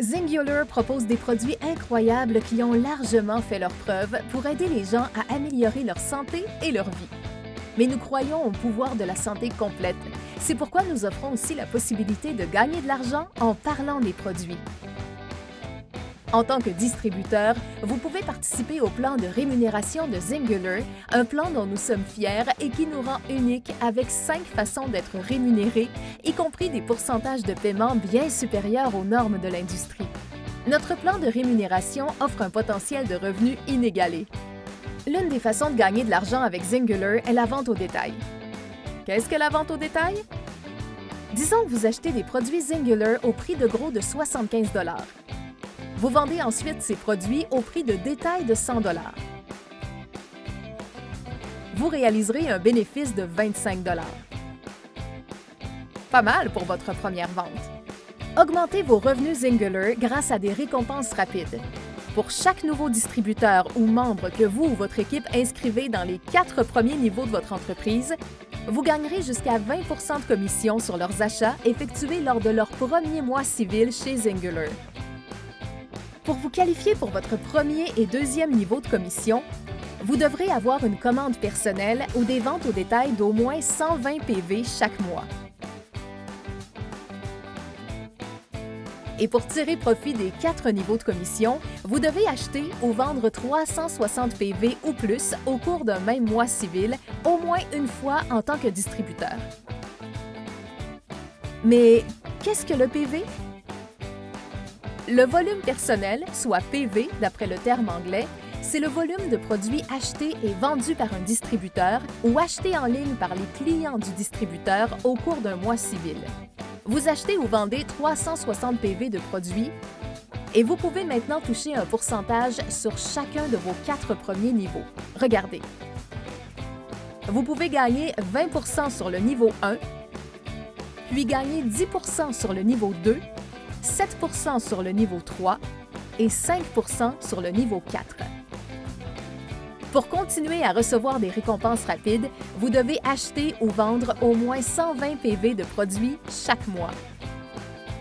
Zingular propose des produits incroyables qui ont largement fait leurs preuves pour aider les gens à améliorer leur santé et leur vie. Mais nous croyons au pouvoir de la santé complète. C'est pourquoi nous offrons aussi la possibilité de gagner de l'argent en parlant des produits. En tant que distributeur, vous pouvez participer au plan de rémunération de Zingular, un plan dont nous sommes fiers et qui nous rend uniques avec 5 façons d'être rémunérés, y compris des pourcentages de paiement bien supérieurs aux normes de l'industrie. Notre plan de rémunération offre un potentiel de revenus inégalé. L'une des façons de gagner de l'argent avec Zingular est la vente au détail. Qu'est-ce que la vente au détail? Disons que vous achetez des produits Zingular au prix de gros de 75 $. Vous vendez ensuite ces produits au prix de détail de 100 $. Vous réaliserez un bénéfice de 25 $. Pas mal pour votre première vente. Augmentez vos revenus Zingular grâce à des récompenses rapides. Pour chaque nouveau distributeur ou membre que vous ou votre équipe inscrivez dans les 4 premiers niveaux de votre entreprise, vous gagnerez jusqu'à 20 % de commission sur leurs achats effectués lors de leur premier mois civil chez Zingular. Pour vous qualifier pour votre premier et deuxième niveau de commission, vous devrez avoir une commande personnelle ou des ventes au détail d'au moins 120 PV chaque mois. Et pour tirer profit des 4 niveaux de commission, vous devez acheter ou vendre 360 PV ou plus au cours d'un même mois civil, au moins une fois en tant que distributeur. Mais qu'est-ce que le PV? Le volume personnel, soit PV d'après le terme anglais, c'est le volume de produits achetés et vendus par un distributeur ou achetés en ligne par les clients du distributeur au cours d'un mois civil. Vous achetez ou vendez 360 PV de produits et vous pouvez maintenant toucher un pourcentage sur chacun de vos 4 premiers niveaux. Regardez. Vous pouvez gagner 20 % sur le niveau 1, puis gagner 10 % sur le niveau 2, 7 % sur le niveau 3 et 5 % sur le niveau 4. Pour continuer à recevoir des récompenses rapides, vous devez acheter ou vendre au moins 120 PV de produits chaque mois.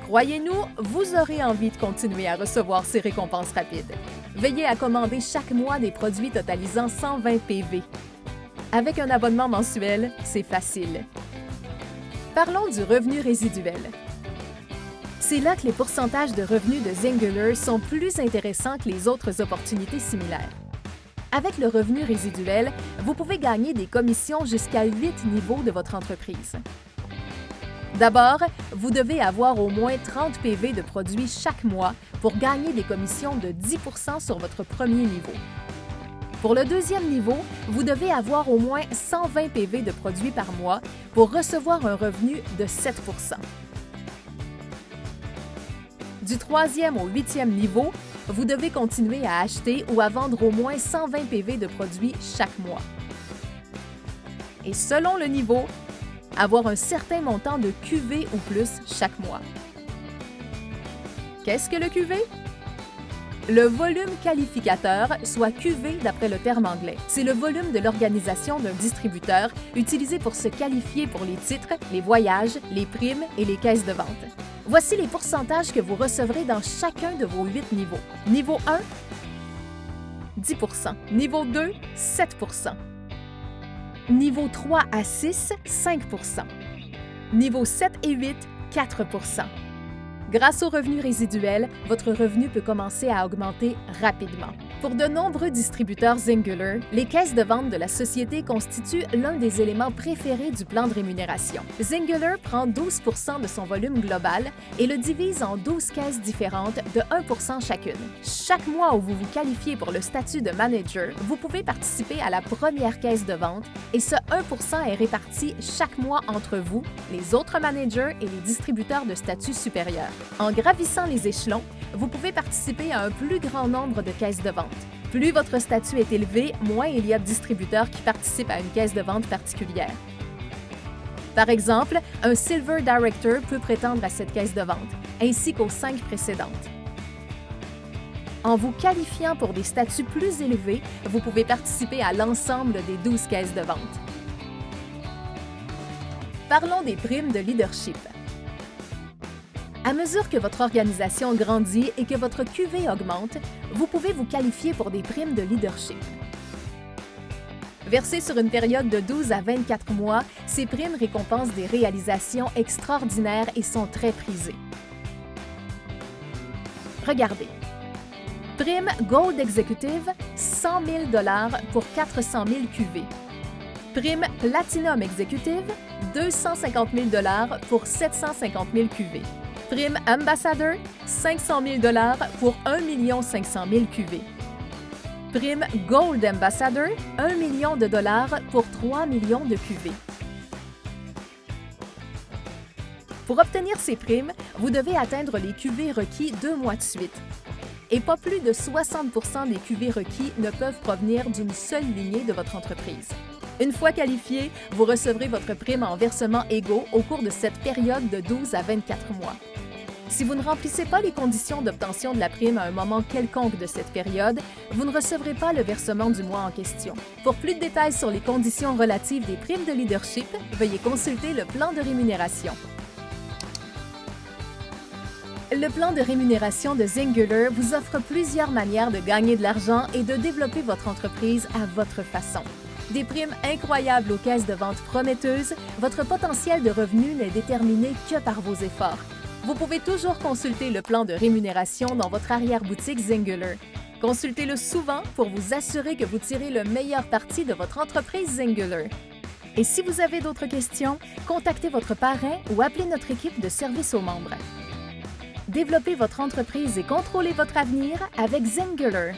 Croyez-nous, vous aurez envie de continuer à recevoir ces récompenses rapides. Veillez à commander chaque mois des produits totalisant 120 PV. Avec un abonnement mensuel, c'est facile. Parlons du revenu résiduel. C'est là que les pourcentages de revenus de Zingular sont plus intéressants que les autres opportunités similaires. Avec le revenu résiduel, vous pouvez gagner des commissions jusqu'à 8 niveaux de votre entreprise. D'abord, vous devez avoir au moins 30 PV de produits chaque mois pour gagner des commissions de 10 % sur votre premier niveau. Pour le deuxième niveau, vous devez avoir au moins 120 PV de produits par mois pour recevoir un revenu de 7 %. Du 3e au 8e niveau, vous devez continuer à acheter ou à vendre au moins 120 PV de produits chaque mois. Et selon le niveau, avoir un certain montant de QV ou plus chaque mois. Qu'est-ce que le QV? Le volume qualificateur, soit QV d'après le terme anglais. C'est le volume de l'organisation d'un distributeur utilisé pour se qualifier pour les titres, les voyages, les primes et les caisses de vente. Voici les pourcentages que vous recevrez dans chacun de vos 8 niveaux. Niveau 1, 10 %. Niveau 2, 7 %. Niveau 3 à 6, 5 %. Niveau 7 et 8, 4 %. Grâce au revenu résiduel, votre revenu peut commencer à augmenter rapidement. Pour de nombreux distributeurs Zingular, les caisses de vente de la société constituent l'un des éléments préférés du plan de rémunération. Zingular prend 12 % de son volume global et le divise en 12 caisses différentes de 1 % chacune. Chaque mois où vous vous qualifiez pour le statut de manager, vous pouvez participer à la première caisse de vente et ce 1 % est réparti chaque mois entre vous, les autres managers et les distributeurs de statut supérieur. En gravissant les échelons, vous pouvez participer à un plus grand nombre de caisses de vente. Plus votre statut est élevé, moins il y a de distributeurs qui participent à une caisse de vente particulière. Par exemple, un Silver Director peut prétendre à cette caisse de vente, ainsi qu'aux 5 précédentes. En vous qualifiant pour des statuts plus élevés, vous pouvez participer à l'ensemble des 12 caisses de vente. Parlons des primes de leadership. À mesure que votre organisation grandit et que votre QV augmente, vous pouvez vous qualifier pour des primes de leadership. Versées sur une période de 12 à 24 mois, ces primes récompensent des réalisations extraordinaires et sont très prisées. Regardez. Prime Gold Executive, 100 000 $ pour 400 000 QV. Prime Platinum Executive, 250 000 $ pour 750 000 QV. Prime Ambassador, 500 000 $ pour 1 500 000 QV. Prime Gold Ambassador, 1 million de dollars pour 3 millions de QV. Pour obtenir ces primes, vous devez atteindre les QV requis 2 mois de suite. Et pas plus de 60 % des QV requis ne peuvent provenir d'une seule lignée de votre entreprise. Une fois qualifié, vous recevrez votre prime en versements égaux au cours de cette période de 12 à 24 mois. Si vous ne remplissez pas les conditions d'obtention de la prime à un moment quelconque de cette période, vous ne recevrez pas le versement du mois en question. Pour plus de détails sur les conditions relatives des primes de leadership, veuillez consulter le plan de rémunération. Le plan de rémunération de Zingular vous offre plusieurs manières de gagner de l'argent et de développer votre entreprise à votre façon. Des primes incroyables aux caisses de vente prometteuses, votre potentiel de revenu n'est déterminé que par vos efforts. Vous pouvez toujours consulter le plan de rémunération dans votre arrière-boutique Zingular. Consultez-le souvent pour vous assurer que vous tirez le meilleur parti de votre entreprise Zingular. Et si vous avez d'autres questions, contactez votre parrain ou appelez notre équipe de service aux membres. Développez votre entreprise et contrôlez votre avenir avec Zingular.